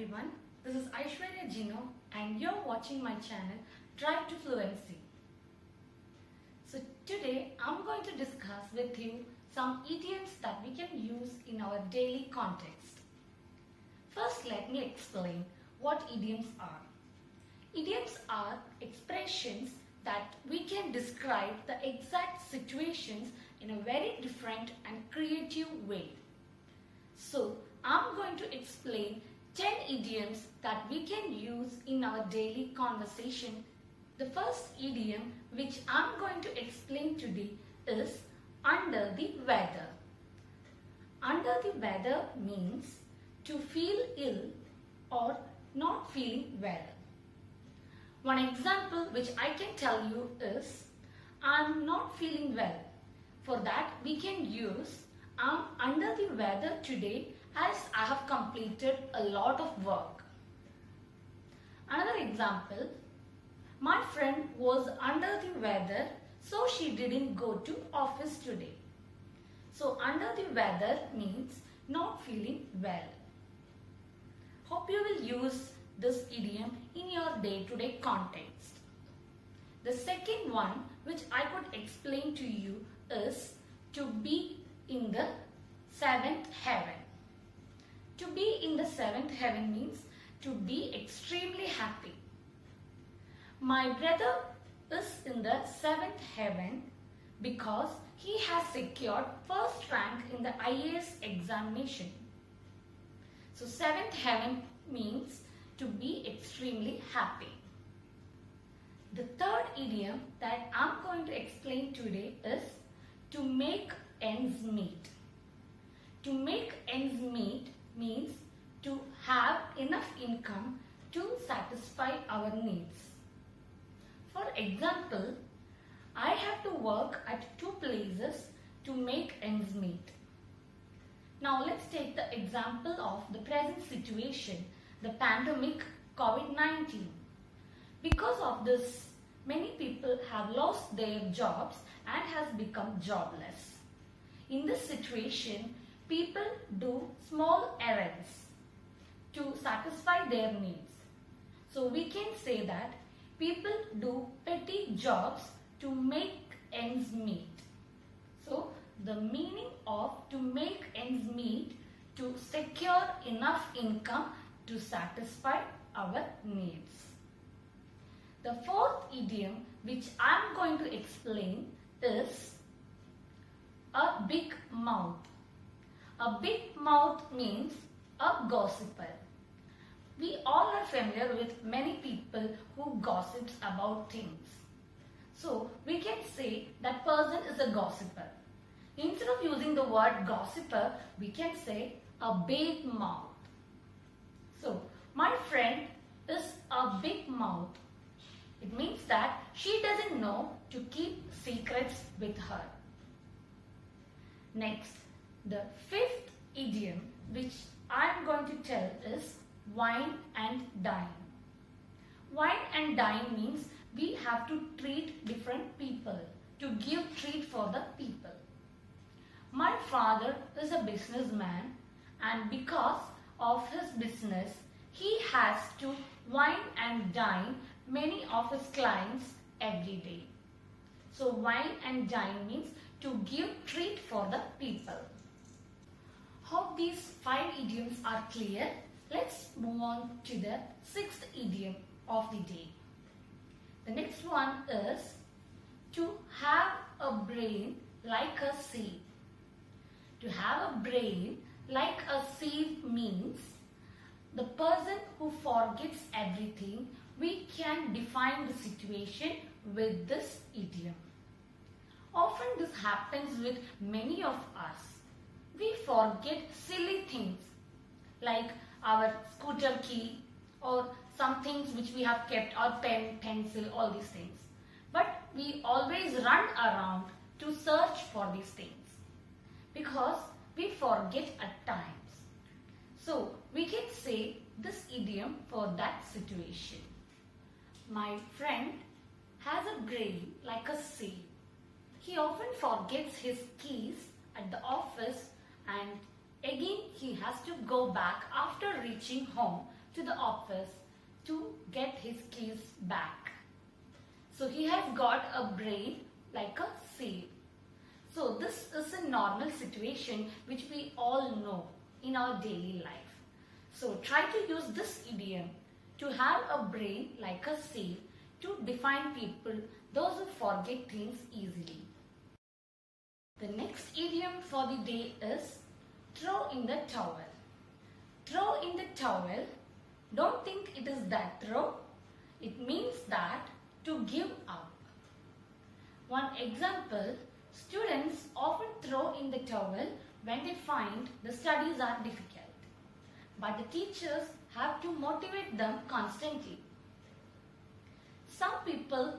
everyone, this is Aishwarya Jino and you're watching my channel Drive to Fluency. So today I'm going to discuss with you some idioms that we can use in our daily context. First, let me explain what idioms are. Idioms are expressions that we can describe the exact situations in a very different and creative way. So, I'm going to explain 10 idioms that we can use in our daily conversation. The first idiom which I'm going to explain today is under the weather. Under the weather means to feel ill or not feeling well. One example which I can tell you is I'm not feeling well. For that we can use I'm under the weather today as I have completed a lot of work. Another example, my friend was under the weather so she didn't go to office today. So under the weather means not feeling well. Hope you will use this idiom in your day-to-day context. The second one which I could explain to you is to be in the seventh heaven. To be in the seventh heaven means to be extremely happy. My brother is in the seventh heaven because he has secured first rank in the IAS examination. So seventh heaven means to be extremely happy. The third idiom that I'm going to explain today is to make ends meet. To make ends meet means to have enough income to satisfy our needs. For example, I have to work at two places to make ends meet. Now let's take the example of the present situation, the pandemic COVID-19. Because of this, many people have lost their jobs and has become jobless. In this situation, people do small errands to satisfy their needs. So we can say that people do petty jobs to make ends meet. So the meaning of to make ends meet, to secure enough income to satisfy our needs. The fourth idiom which I am going to explain is a big mouth. A big mouth means a gossiper. We all are familiar with many people who gossips about things. So we can say that person is a gossiper. Instead of using the word gossiper, we can say a big mouth. So my friend is a big mouth. It means that she doesn't know to keep secrets with her. Next, the fifth idiom which I am going to tell is wine and dine. Wine and dine means we have to treat different people, to give treat for the people. My father is a businessman and because of his business, he has to wine and dine many of his clients every day. So wine and dine means to give treat for the people. Hope these 5 idioms are clear. Let's move on to the 6th idiom of the day. The next one is to have a brain like a sieve. To have a brain like a sieve means the person who forgets everything. We can define the situation with this idiom. Often this happens with many of us. We forget silly things like our scooter key or some things which we have kept, our pen, pencil, all these things. But we always run around to search for these things because we forget at times. So we can say this idiom for that situation. My friend has a brain like a sieve. He often forgets his keys at the office and again he has to go back after reaching home to the office to get his keys back. So he has got a brain like a sieve. So this is a normal situation which we all know in our daily life. So try to use this idiom to have a brain like a sieve to define people, those who forget things easily. The next idiom for the day is throw in the towel. Throw in the towel. Don't think it is that throw. It means that to give up. One example, students often throw in the towel when they find the studies are difficult. But the teachers have to motivate them constantly. Some people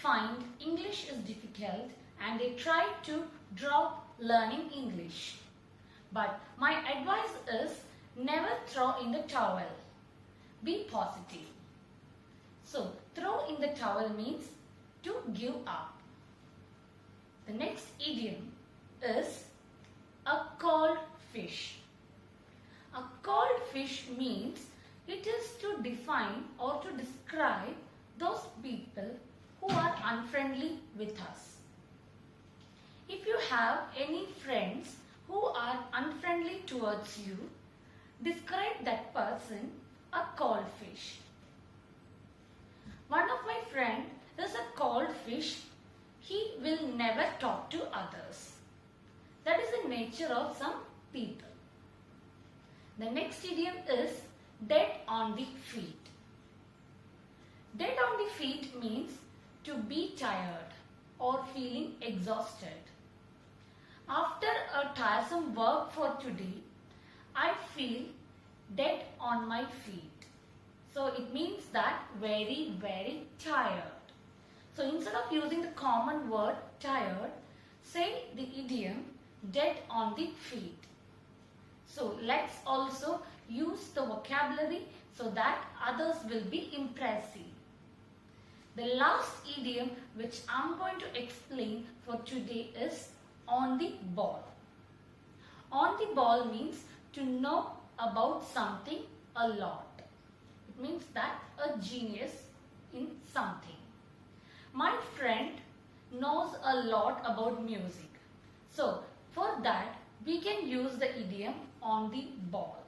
find English is difficult and they try to drop learning English. But my advice is never throw in the towel. Be positive. So, throw in the towel means to give up. The next idiom is a cold fish. A cold fish means it is to define or to describe those people who are unfriendly with us. If you have any friends who are unfriendly towards you, describe that person a cold fish. One of my friend is a cold fish. He will never talk to others. That is the nature of some people. The next idiom is dead on the feet. Dead on the feet means to be tired or feeling exhausted. After a tiresome work for today, I feel dead on my feet. So it means that very, very tired. So instead of using the common word tired, say the idiom dead on the feet. So let's also use the vocabulary so that others will be impressive. The last idiom which I'm going to explain for today is on the ball. On the ball means to know about something a lot. It means that a genius in something. My friend knows a lot about music. So for that we can use the idiom on the ball.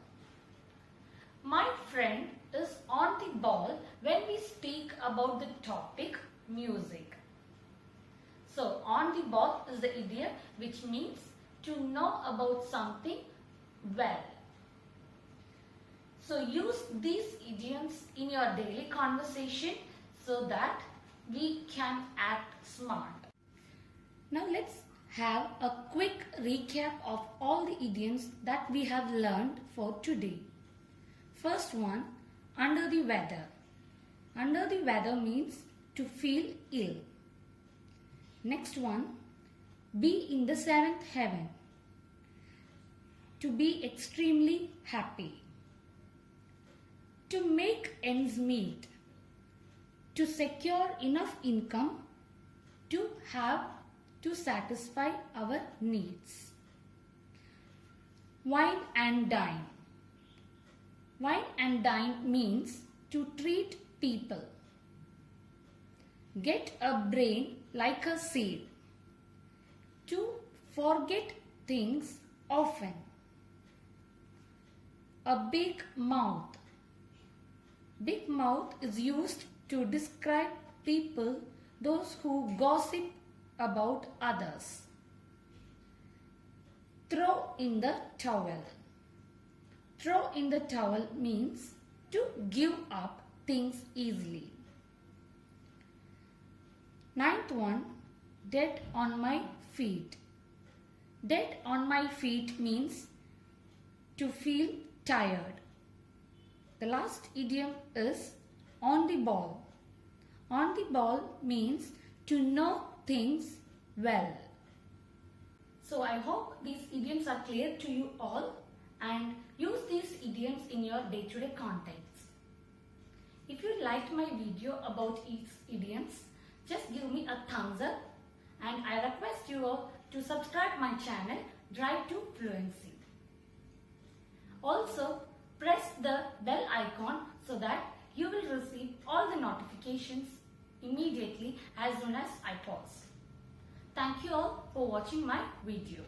My friend is on the ball when we speak about the topic music. So on the ball is the idiom which means to know about something well. So use these idioms in your daily conversation so that we can act smart. Now let's have a quick recap of all the idioms that we have learned for today. First one, under the weather. Under the weather means to feel ill. Next one, be in the seventh heaven. To be extremely happy. To make ends meet. To secure enough income to have to satisfy our needs. Wine and dine. Wine and dine means to treat people. Get a brain like a seed. To forget things often. A big mouth. Big mouth is used to describe people, those who gossip about others. Throw in the towel. Throw in the towel means to give up things easily. Ninth one, dead on my feet. Dead on my feet means to feel tired. The last idiom is on the ball. On the ball means to know things well. So I hope these idioms are clear to you all and use these idioms in your day-to-day context. If you liked my video about these idioms, just give me a thumbs up and I request you all to subscribe my channel Drive to Fluency. Also, press the bell icon so that you will receive all the notifications immediately as soon as I pause. Thank you all for watching my video.